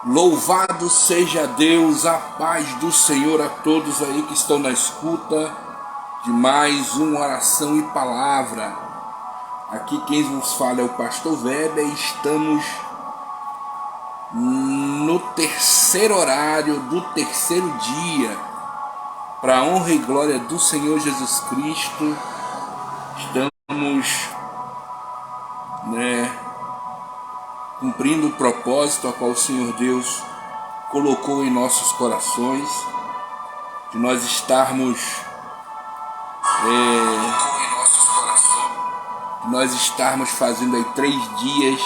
Louvado seja Deus, a paz do Senhor a todos aí que estão na escuta de mais uma oração e palavra. Aqui quem vos fala é o pastor Weber e estamos no terceiro horário do terceiro dia, para a honra e glória do Senhor Jesus Cristo. Estamos, cumprindo o propósito a qual o Senhor Deus colocou em nossos corações, de nós estarmos fazendo aí 3 dias,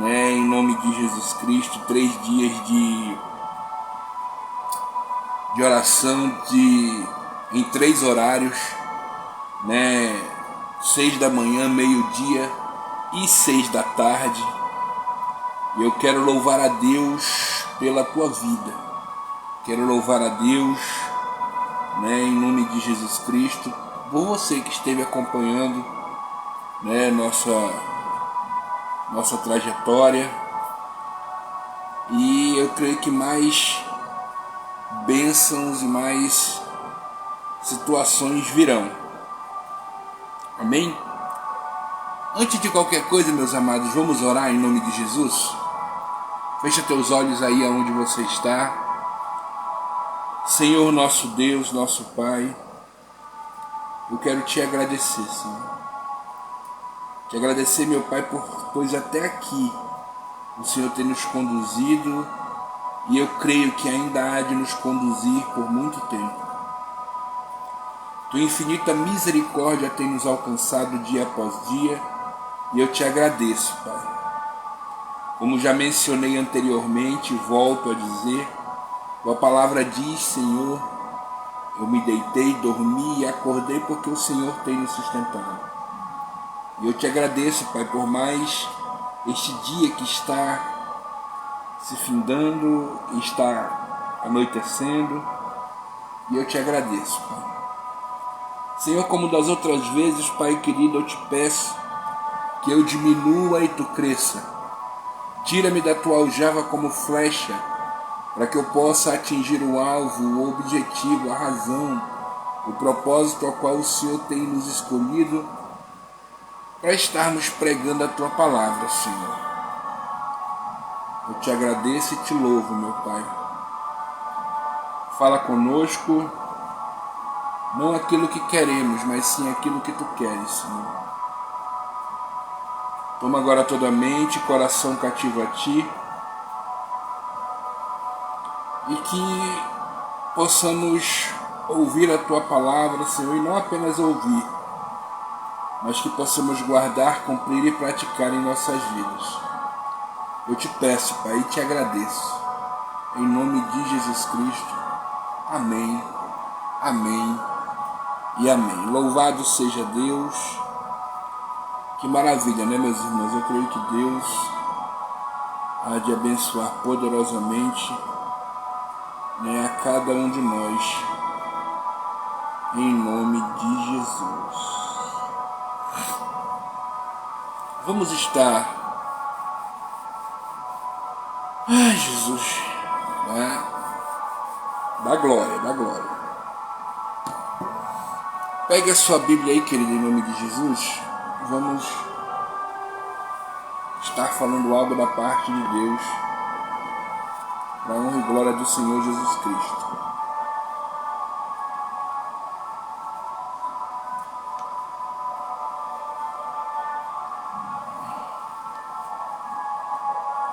em nome de Jesus Cristo, 3 dias de oração em 3 horários, 6 da manhã, meio-dia e 6 da tarde. E eu quero louvar a Deus pela tua vida. Quero louvar a Deus, em nome de Jesus Cristo, por você que esteve acompanhando, nossa trajetória. E eu creio que mais bênçãos e mais situações virão. Amém? Antes de qualquer coisa, meus amados, vamos orar em nome de Jesus? Fecha teus olhos aí aonde você está. Senhor, nosso Deus, nosso Pai, eu quero te agradecer, Senhor. Te agradecer, meu Pai, pois até aqui o Senhor tem nos conduzido e eu creio que ainda há de nos conduzir por muito tempo. Tua infinita misericórdia tem nos alcançado dia após dia e eu te agradeço, Pai. Como já mencionei anteriormente, volto a dizer, tua palavra diz, Senhor, eu me deitei, dormi e acordei porque o Senhor tem nos sustentado. E eu te agradeço, Pai, por mais este dia que está se findando, está anoitecendo, e eu te agradeço, Pai. Senhor, como das outras vezes, Pai querido, eu te peço que eu diminua e tu cresça. Tira-me da tua aljava como flecha, para que eu possa atingir o alvo, o objetivo, a razão, o propósito ao qual o Senhor tem nos escolhido para estarmos pregando a tua palavra, Senhor. Eu te agradeço e te louvo, meu Pai. Fala conosco, não aquilo que queremos, mas sim aquilo que tu queres, Senhor. Toma agora toda a mente, coração cativo a ti, e que possamos ouvir a tua palavra, Senhor, e não apenas ouvir, mas que possamos guardar, cumprir e praticar em nossas vidas. Eu te peço, Pai, e te agradeço. Em nome de Jesus Cristo. Amém, amém e amém. Louvado seja Deus. Que maravilha, meus irmãos? Eu creio que Deus há de abençoar poderosamente, a cada um de nós. Em nome de Jesus. Vamos estar... Ai, Jesus. Dá glória, dá glória. Pegue a sua Bíblia aí, querido, em nome de Jesus. Vamos estar falando algo da parte de Deus, para a honra e glória do Senhor Jesus Cristo.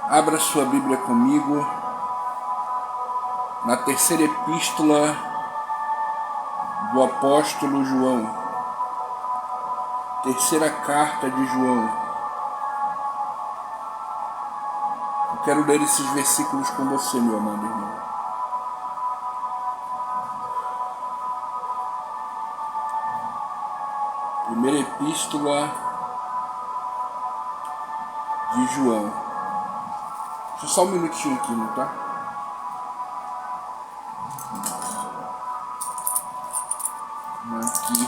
Abra sua Bíblia comigo na terceira epístola do apóstolo João. Terceira carta de João. Eu quero ler esses versículos com você, meu amado irmão. Primeira epístola de João. Deixa só um minutinho aqui, não tá? Aqui.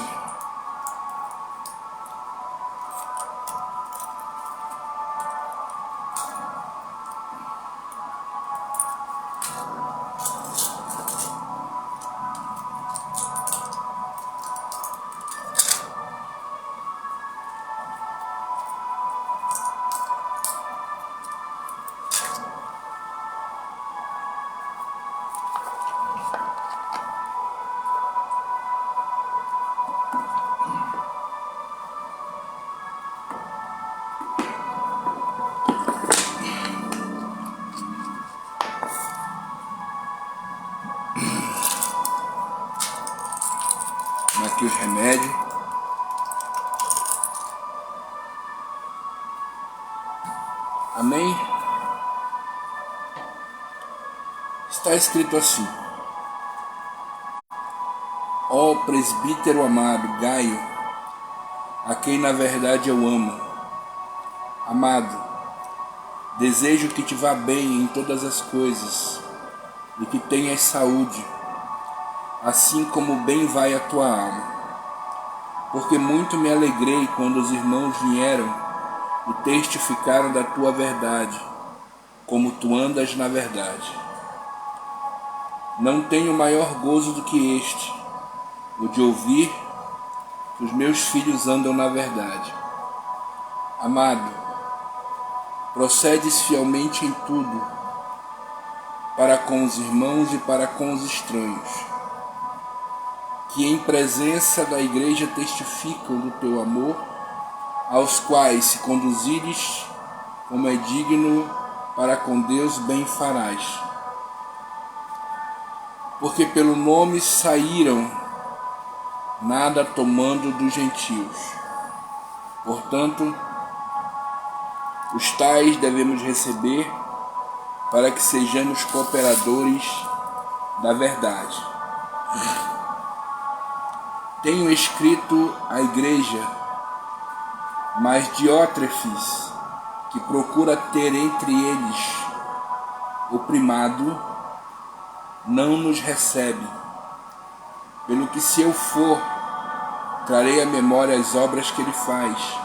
aqui os remédios. Amém? Está escrito assim: ó presbítero amado Gaio, a quem na verdade eu amo. Amado, desejo que te vá bem em todas as coisas e que tenhas saúde, assim como bem vai a tua alma. Porque muito me alegrei quando os irmãos vieram e testificaram da tua verdade, como tu andas na verdade. Não tenho maior gozo do que este, o de ouvir que os meus filhos andam na verdade. Amado, procedes fielmente em tudo, para com os irmãos e para com os estranhos, que em presença da igreja testificam do teu amor, aos quais se conduzires como é digno, para com Deus bem farás. Porque pelo nome saíram, nada tomando dos gentios. Portanto, os tais devemos receber, para que sejamos cooperadores da verdade. Tenho escrito à igreja, mas Diótrefes, que procura ter entre eles o primado, não nos recebe. Pelo que, se eu for, trarei à memória as obras que ele faz,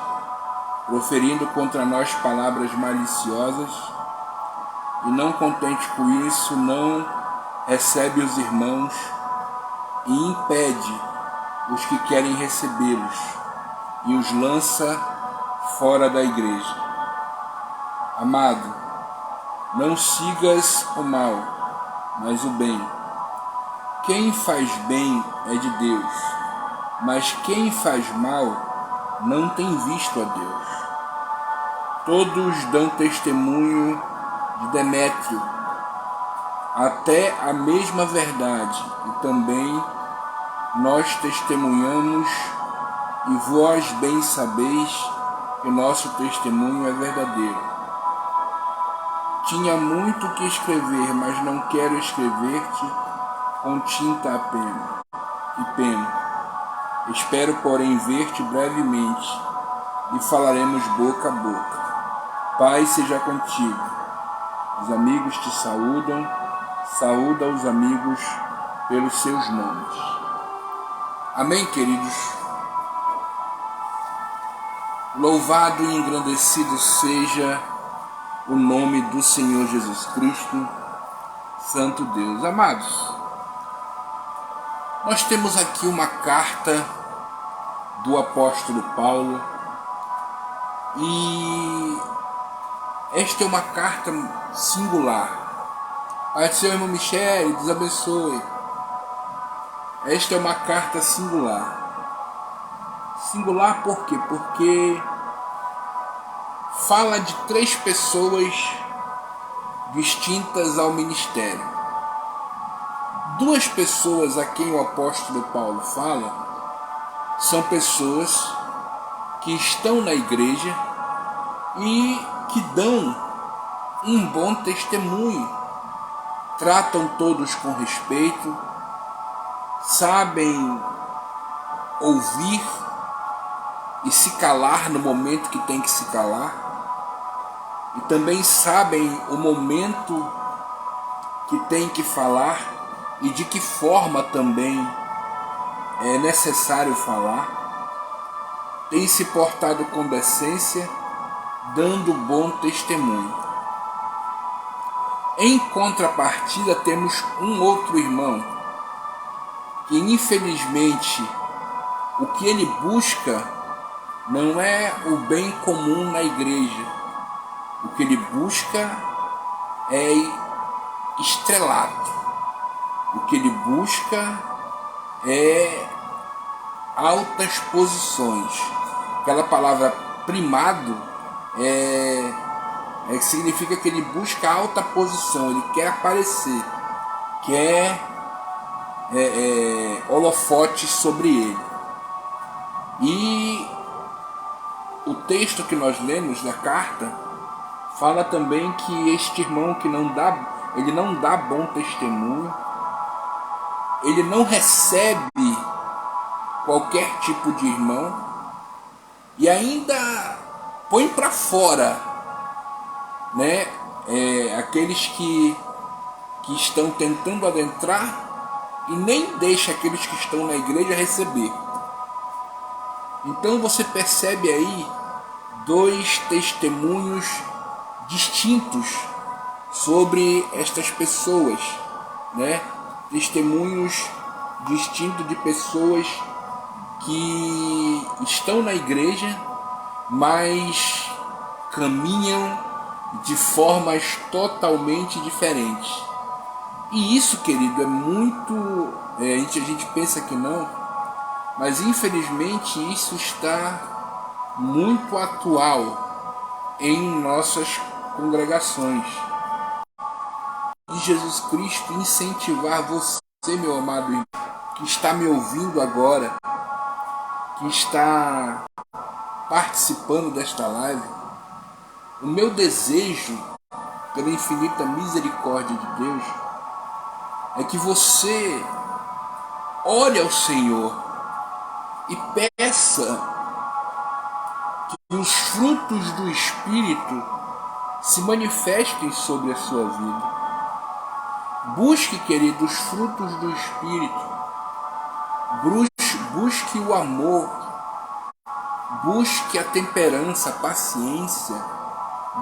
proferindo contra nós palavras maliciosas, e não contente com isso, não recebe os irmãos e impede os que querem recebê-los, e os lança fora da igreja. Amado, não sigas o mal, mas o bem. Quem faz bem é de Deus, mas quem faz mal não tem visto a Deus. Todos dão testemunho de Demétrio, até a mesma verdade, e também nós testemunhamos, e vós bem sabeis que nosso testemunho é verdadeiro. Tinha muito que escrever, mas não quero escrever-te com tinta e pena. Espero, porém, ver-te brevemente, e falaremos boca a boca. Paz seja contigo. Os amigos te saúdam, saúda os amigos pelos seus nomes. Amém, queridos? Louvado e engrandecido seja o nome do Senhor Jesus Cristo, Santo Deus. Amados, nós temos aqui uma carta do apóstolo Paulo, e esta é uma carta singular. Pai do Senhor, irmão Michele, Deus abençoe. Esta é uma carta singular. Singular por quê? Porque fala de 3 pessoas distintas ao ministério. 2 pessoas a quem o apóstolo Paulo fala são pessoas que estão na igreja e que dão um bom testemunho, tratam todos com respeito, sabem ouvir e se calar no momento que tem que se calar, e também sabem o momento que tem que falar e de que forma também é necessário falar. Tem se portado com decência, dando bom testemunho. Em contrapartida, temos um outro irmão que, infelizmente, o que ele busca não é o bem comum na igreja. O que ele busca é estrelato. O que ele busca é altas posições. Aquela palavra primado significa que ele busca alta posição, ele quer aparecer, quer holofote sobre ele. E o texto que nós lemos da carta fala também que este irmão que ele não dá bom testemunho, ele não recebe qualquer tipo de irmão e ainda põe para fora, né, aqueles que estão tentando adentrar e nem deixa aqueles que estão na igreja receber. Então você percebe aí dois testemunhos distintos sobre estas pessoas, né? Testemunhos distintos de pessoas que estão na igreja, mas caminham de formas totalmente diferentes. E isso, querido, é muito... a gente pensa que não, mas infelizmente isso está muito atual em nossas congregações. E Jesus Cristo incentivar você, meu amado irmão, que está me ouvindo agora, que está participando desta live, o meu desejo, pela infinita misericórdia de Deus, é que você ore ao Senhor e peça que os frutos do Espírito se manifestem sobre a sua vida. Busque, querido, os frutos do Espírito. Busque o amor. Busque a temperança, a paciência.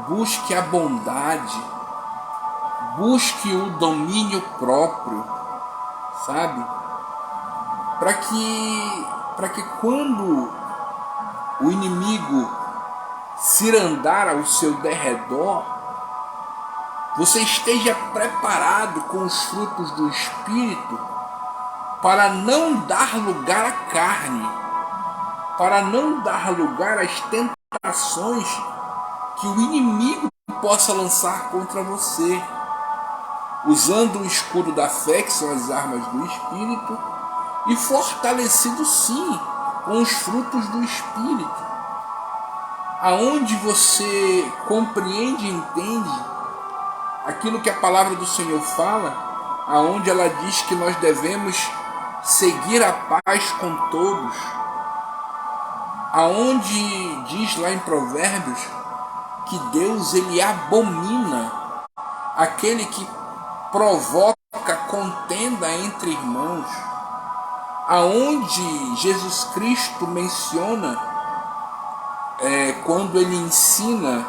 Busque a bondade. Busque o domínio próprio, sabe? Para que quando o inimigo cirandar ao seu derredor, você esteja preparado com os frutos do Espírito para não dar lugar à carne, para não dar lugar às tentações que o inimigo possa lançar contra você, usando o escudo da fé, que são as armas do Espírito, e fortalecido sim com os frutos do Espírito, aonde você compreende e entende aquilo que a palavra do Senhor fala, aonde ela diz que nós devemos seguir a paz com todos, aonde diz lá em Provérbios que Deus ele abomina aquele que provoca contenda entre irmãos, aonde Jesus Cristo menciona quando ele ensina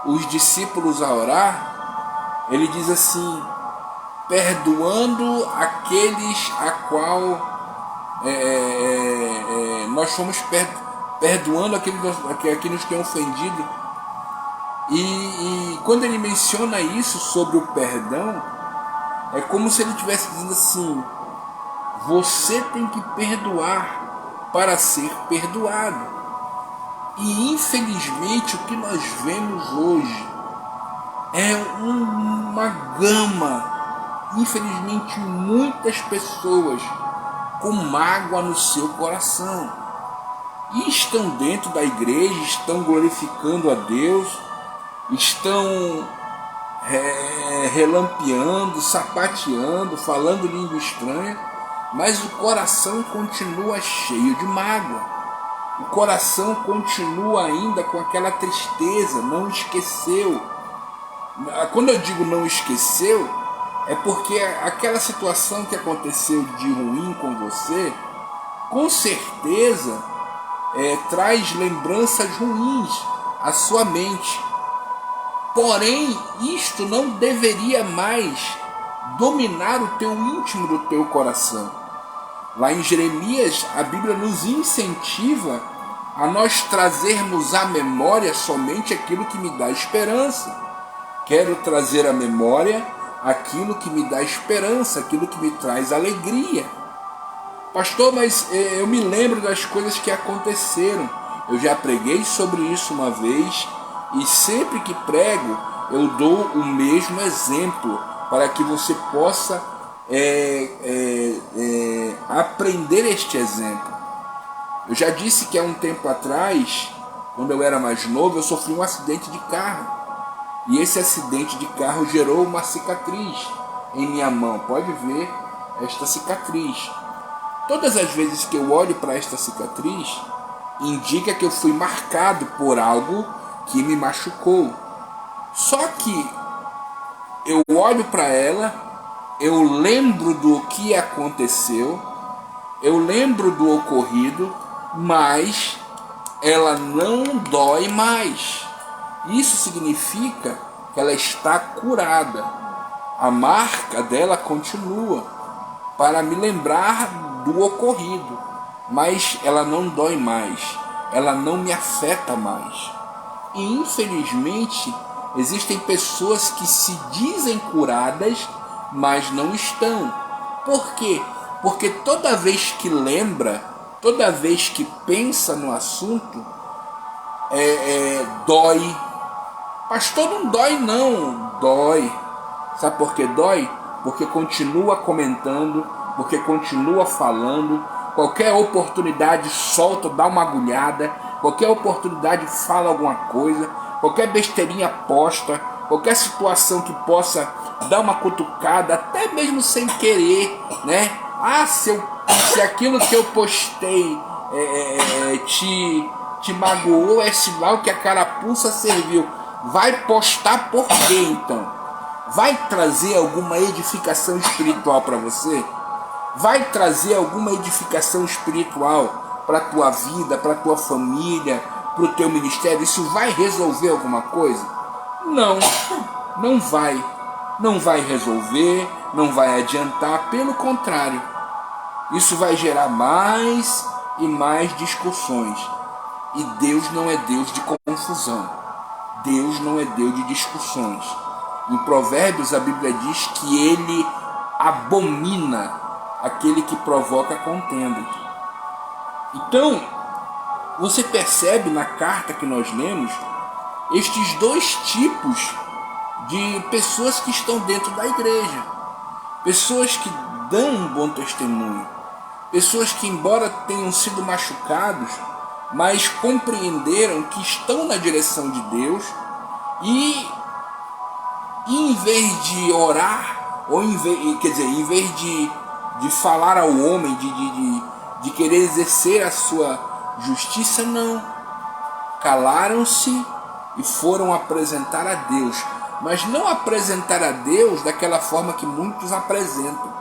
os discípulos a orar, ele diz assim: perdoando aqueles a qual nós fomos perdoando aqueles que têm ofendido. E quando ele menciona isso sobre o perdão, é como se ele estivesse dizendo assim: você tem que perdoar para ser perdoado. E infelizmente o que nós vemos hoje é uma gama, infelizmente muitas pessoas com mágoa no seu coração. E estão dentro da igreja, estão glorificando a Deus, estão relampeando, sapateando, falando língua estranha, mas o coração continua cheio de mágoa. O coração continua ainda com aquela tristeza, não esqueceu. Quando eu digo não esqueceu, é porque aquela situação que aconteceu de ruim com você, com certeza traz lembranças ruins à sua mente. Porém, isto não deveria mais dominar o teu íntimo do teu coração. Lá em Jeremias, a Bíblia nos incentiva a nós trazermos à memória somente aquilo que me dá esperança. Quero trazer à memória aquilo que me dá esperança, aquilo que me traz alegria. Pastor, mas eu me lembro das coisas que aconteceram. Eu já preguei sobre isso uma vez e sempre que prego eu dou o mesmo exemplo para que você possa aprender este exemplo. Eu já disse que há um tempo atrás, quando eu era mais novo, eu sofri um acidente de carro. E esse acidente de carro gerou uma cicatriz em minha mão. Pode ver esta cicatriz. Todas as vezes que eu olho para esta cicatriz, indica que eu fui marcado por algo que me machucou. Só que eu olho para ela, eu lembro do que aconteceu, eu lembro do ocorrido, mas ela não dói mais. Isso significa que ela está curada. A marca dela continua para me lembrar do ocorrido, mas ela não dói mais, ela não me afeta mais. E infelizmente existem pessoas que se dizem curadas, mas não estão. Por quê? Porque toda vez que lembra, toda vez que pensa no assunto, dói. Pastor, não dói não. Dói. Sabe por que dói? Porque continua comentando, porque continua falando. Qualquer oportunidade solta, dá uma agulhada. Qualquer oportunidade fala alguma coisa. Qualquer besteirinha posta. Qualquer situação que possa dar uma cutucada, até mesmo sem querer, né? Ah, se aquilo que eu postei te magoou, é sinal que a carapuça serviu. Vai postar por quê então? Vai trazer alguma edificação espiritual para você? Vai trazer alguma edificação espiritual para a tua vida, para a tua família, para o teu ministério? Isso vai resolver alguma coisa? Não, não vai. Não vai resolver, não vai adiantar, pelo contrário. Isso vai gerar mais e mais discussões. E Deus não é Deus de confusão. Deus não é Deus de discussões. Em Provérbios a Bíblia diz que ele abomina aquele que provoca contenda. Então, você percebe na carta que nós lemos estes dois tipos de pessoas que estão dentro da igreja. Pessoas que dão um bom testemunho. Pessoas que, embora tenham sido machucados, mas compreenderam que estão na direção de Deus e em vez de orar, ou em vez de falar ao homem, de querer exercer a sua justiça, não. Calaram-se e foram apresentar a Deus. Mas não apresentar a Deus daquela forma que muitos apresentam.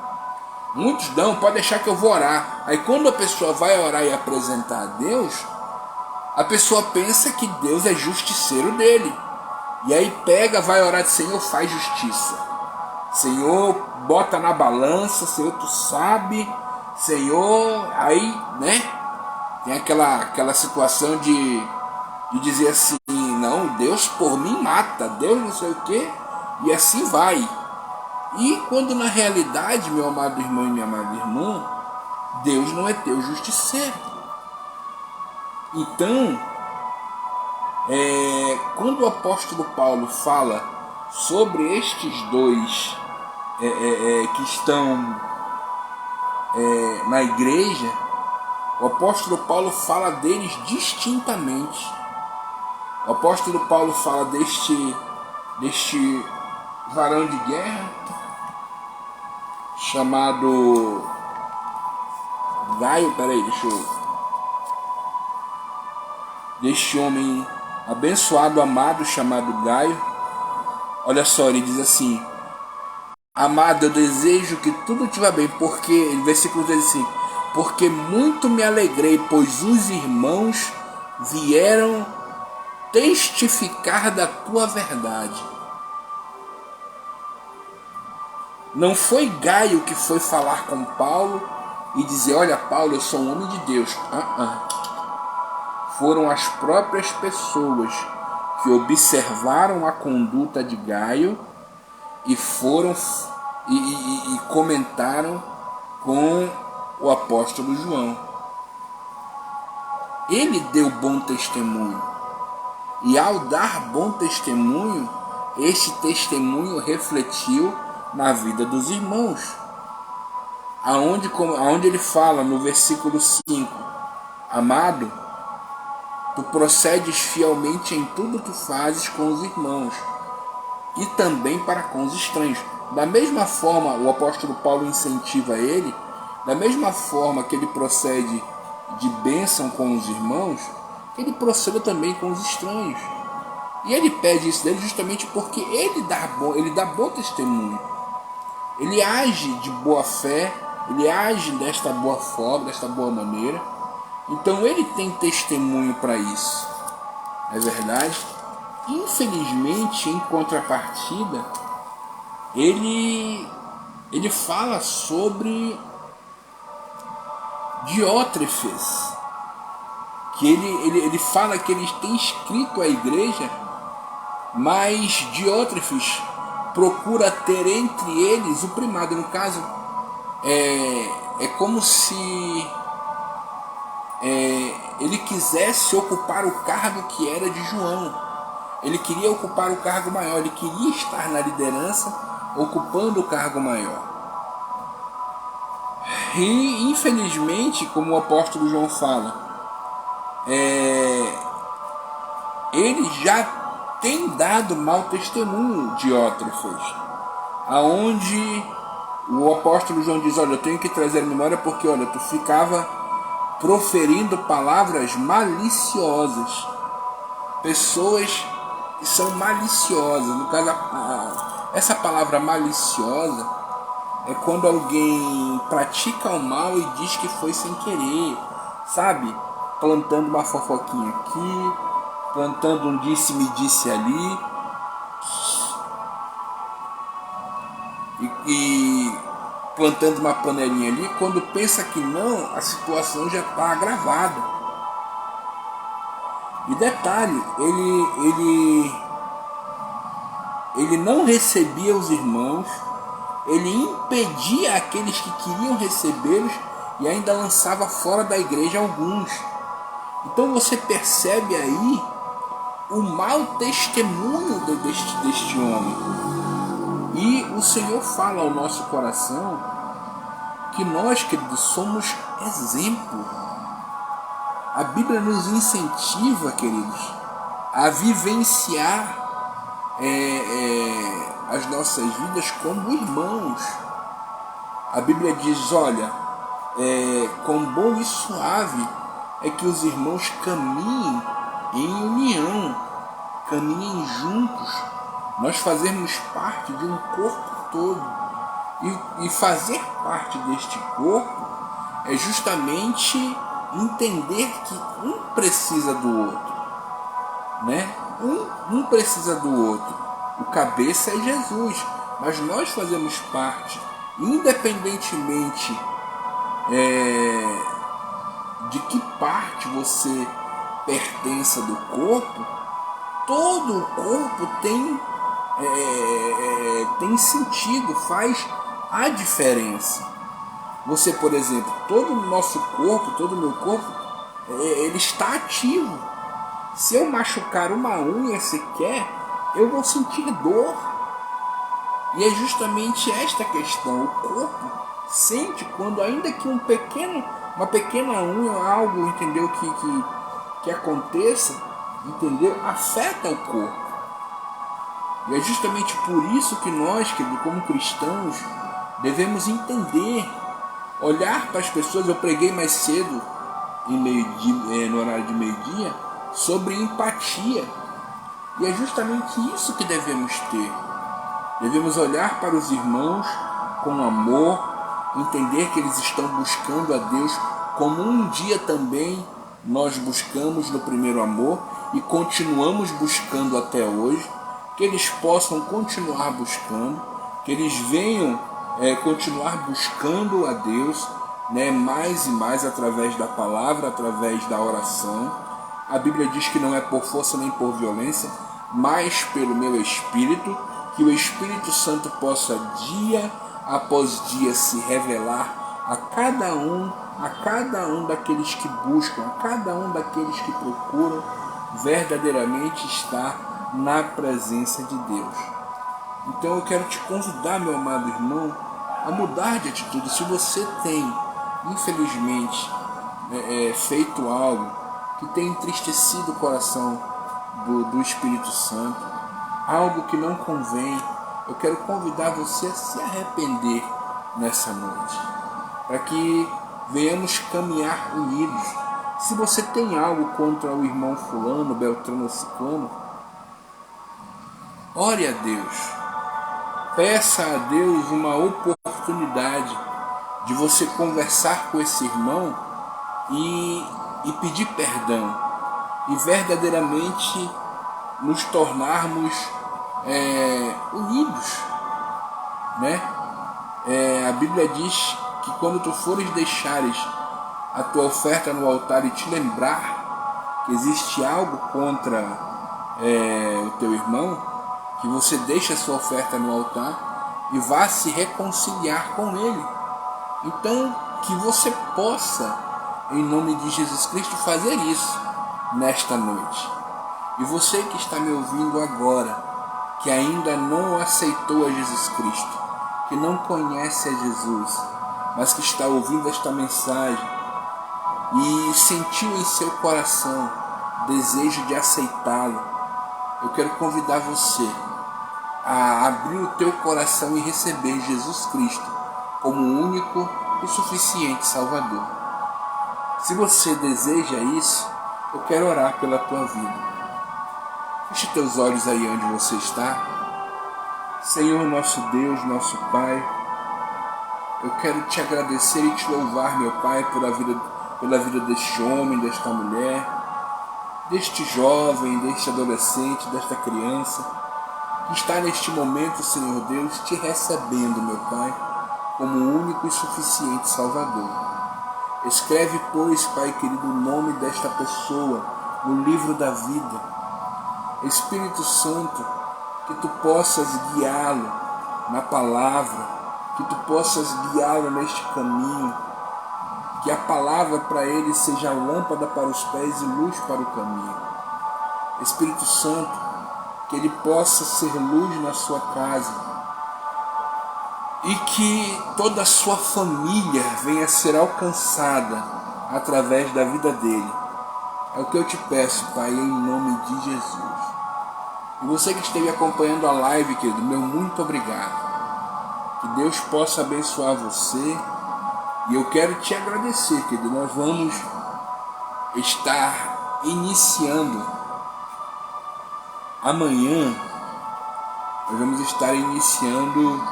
Muitos não, pode deixar que eu vou orar. Aí quando a pessoa vai orar e apresentar a Deus, a pessoa pensa que Deus é justiceiro dele. E aí pega, vai orar, Senhor, faz justiça. Senhor, bota na balança, Senhor, tu sabe. Senhor, aí, né? Tem aquela situação de dizer assim, não, Deus por mim mata, Deus não sei o que, e assim vai. E quando na realidade, meu amado irmão e minha amada irmã, Deus não é teu justiceiro. Então, quando o apóstolo Paulo fala sobre estes dois que estão na igreja, o apóstolo Paulo fala deles distintamente. O apóstolo Paulo fala deste varão de guerra chamado Gaio. Peraí, deste homem abençoado, amado, chamado Gaio. Olha só, ele diz assim: amado, eu desejo que tudo te vá bem, porque, no versículo 10 assim, porque muito me alegrei, pois os irmãos vieram testificar da tua verdade. Não foi Gaio que foi falar com Paulo e dizer, olha Paulo, eu sou um homem de Deus. Foram as próprias pessoas que observaram a conduta de Gaio e foram e comentaram com o apóstolo João. Ele deu bom testemunho. E ao dar bom testemunho, este testemunho refletiu na vida dos irmãos. Aonde ele fala no versículo 5, Amado, tu procedes fielmente em tudo que fazes com os irmãos e também para com os estranhos. Da mesma forma, o apóstolo Paulo incentiva ele, da mesma forma que ele procede de bênção com os irmãos, ele proceda também com os estranhos. E ele pede isso dele justamente porque ele dá bom testemunho. Ele age de boa fé, ele age desta boa forma, desta boa maneira. Então ele tem testemunho para isso. É verdade? Infelizmente, em contrapartida, ele fala sobre Diótrefes, que ele fala que ele tem escrito à igreja, mas Diótrefes procura ter entre eles o primado. No caso, é como se ele quisesse ocupar o cargo que era de João. Ele queria ocupar o cargo maior, ele queria estar na liderança, ocupando o cargo maior. E infelizmente, como o apóstolo João fala, ele já tem dado mau testemunho de Diótrefes, aonde o apóstolo João diz: olha, eu tenho que trazer a memória porque, olha, tu ficava proferindo palavras maliciosas. Pessoas que são maliciosas. No caso, essa palavra maliciosa é quando alguém pratica o mal e diz que foi sem querer, sabe? Plantando uma fofoquinha aqui, plantando um disse-me-disse ali, e plantando uma panelinha ali, quando pensa que não, a situação já está agravada. E detalhe, ele não recebia os irmãos, ele impedia aqueles que queriam recebê-los e ainda lançava fora da igreja alguns. Então você percebe aí o mau testemunho deste homem. E o Senhor fala ao nosso coração que nós, queridos, somos exemplo. A Bíblia nos incentiva, queridos, a vivenciar as nossas vidas como irmãos. A Bíblia diz: olha, quão bom e suave é que os irmãos caminhem em união, caminhem juntos. Nós fazemos parte de um corpo todo. E fazer parte deste corpo é justamente entender que um precisa do outro, né? Um precisa do outro. O cabeça é Jesus, mas nós fazemos parte, independentemente de que parte você pertença do corpo. Todo o corpo tem sentido, faz a diferença. Você, por exemplo, todo o nosso corpo, todo o meu corpo, ele está ativo. Se eu machucar uma unha sequer, eu vou sentir dor. E é justamente esta questão. O corpo sente quando, ainda que uma pequena unha, algo, entendeu, que aconteça, entendeu, afeta o corpo. E é justamente por isso que nós, como cristãos, devemos entender, olhar para as pessoas. Eu preguei mais cedo, no horário de meio-dia, sobre empatia. E é justamente isso que devemos ter. Devemos olhar para os irmãos com amor, entender que eles estão buscando a Deus como um dia também nós buscamos no primeiro amor e continuamos buscando até hoje. Que eles possam continuar buscando, que eles venham continuar buscando a Deus, né, mais e mais através da palavra, através da oração. A Bíblia diz que não é por força nem por violência, mas pelo meu Espírito, que o Espírito Santo possa dia após dia se revelar a cada um daqueles que buscam, a cada um daqueles que procuram verdadeiramente estar na presença de Deus. Então eu quero te convidar, meu amado irmão, a mudar de atitude. Se você tem, infelizmente, feito algo que tem entristecido o coração do Espírito Santo, algo que não convém, eu quero convidar você a se arrepender nessa noite, para que venhamos caminhar unidos. Se você tem algo contra o irmão fulano, beltrano ou ciclano, ore a Deus, peça a Deus uma oportunidade de você conversar com esse irmão e pedir perdão e verdadeiramente nos tornarmos unidos, né? A Bíblia diz que quando tu fores deixares a tua oferta no altar e te lembrar que existe algo contra o teu irmão, que você deixe a sua oferta no altar e vá se reconciliar com ele. Então, que você possa, em nome de Jesus Cristo, fazer isso nesta noite. E você que está me ouvindo agora, que ainda não aceitou a Jesus Cristo, que não conhece a Jesus, mas que está ouvindo esta mensagem e sentiu em seu coração desejo de aceitá-lo, eu quero convidar você a abrir o teu coração e receber Jesus Cristo como o único e suficiente Salvador. Se você deseja isso, eu quero orar pela tua vida. Feche teus olhos aí onde você está. Senhor, nosso Deus, nosso Pai, eu quero te agradecer e te louvar, meu Pai, pela vida deste homem, desta mulher, deste jovem, deste adolescente, desta criança, que está neste momento, Senhor Deus, te recebendo, meu Pai, como o único e suficiente Salvador. Escreve, pois, Pai querido, o nome desta pessoa no livro da vida. Espírito Santo, que tu possas guiá-lo na palavra, que tu possas guiá-lo neste caminho, que a palavra para ele seja lâmpada para os pés e luz para o caminho. Espírito Santo, que ele possa ser luz na sua casa e que toda a sua família venha a ser alcançada através da vida dele. É o que eu te peço, Pai, em nome de Jesus. E você que esteve acompanhando a live, querido, meu muito obrigado. Que Deus possa abençoar você. E eu quero te agradecer, querido. Nós vamos estar iniciando amanhã. Nós vamos estar iniciando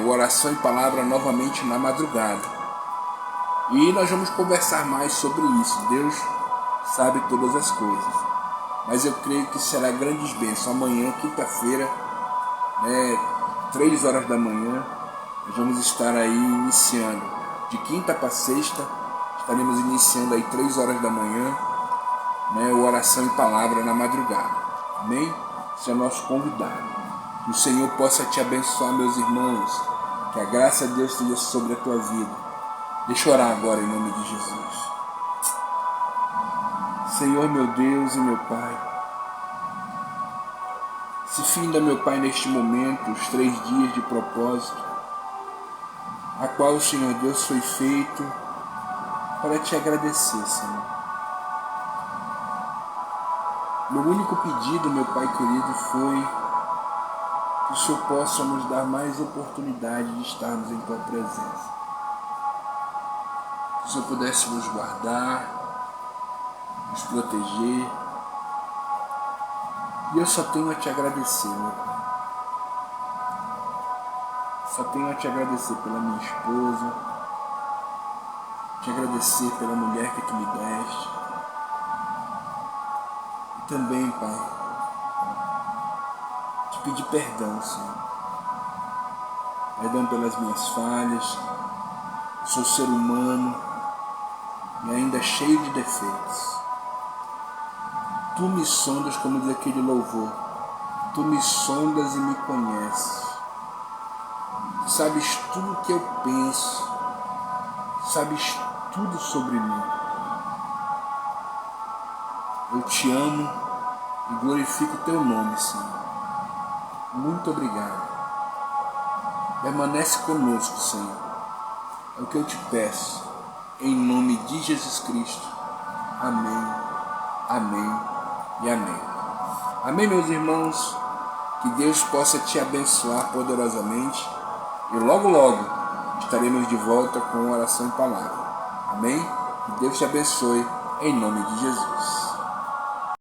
o Oração e Palavra novamente na madrugada. E nós vamos conversar mais sobre isso. Deus sabe todas as coisas. Mas eu creio que será grandes bênçãos. Amanhã, quinta-feira, 3 horas da manhã, nós vamos estar aí iniciando. De quinta para sexta, estaremos iniciando aí 3 horas da manhã, o Oração e Palavra na madrugada. Amém? Esse é o nosso convidado. Que o Senhor possa te abençoar, meus irmãos. Que a graça de Deus esteja sobre a tua vida. Deixa eu orar agora em nome de Jesus. Senhor, meu Deus e meu Pai, se finda, meu Pai, neste momento, os 3 dias de propósito, a qual o Senhor Deus foi feito para te agradecer, Senhor. Meu único pedido, meu Pai querido, foi que o Senhor possa nos dar mais oportunidade de estarmos em tua presença. Que o Senhor pudesse nos guardar, nos proteger. E eu só tenho a te agradecer, meu Pai. Só tenho a te agradecer pela minha esposa, te agradecer pela mulher que tu me deste. E também, Pai, te pedir perdão, Senhor. Perdão pelas minhas falhas. Eu sou ser humano e ainda cheio de defeitos. Tu me sondas, como diz aquele louvor. Tu me sondas e me conheces. Tu sabes tudo o que eu penso. Tu sabes tudo sobre mim. Eu te amo e glorifico o teu nome, Senhor. Muito obrigado. Permanece conosco, Senhor. É o que eu te peço. em nome de Jesus Cristo. Amém, amém e amém. Amém, meus irmãos. Que Deus possa te abençoar poderosamente. E logo, logo estaremos de volta com oração e palavra. Amém? Que Deus te abençoe em nome de Jesus.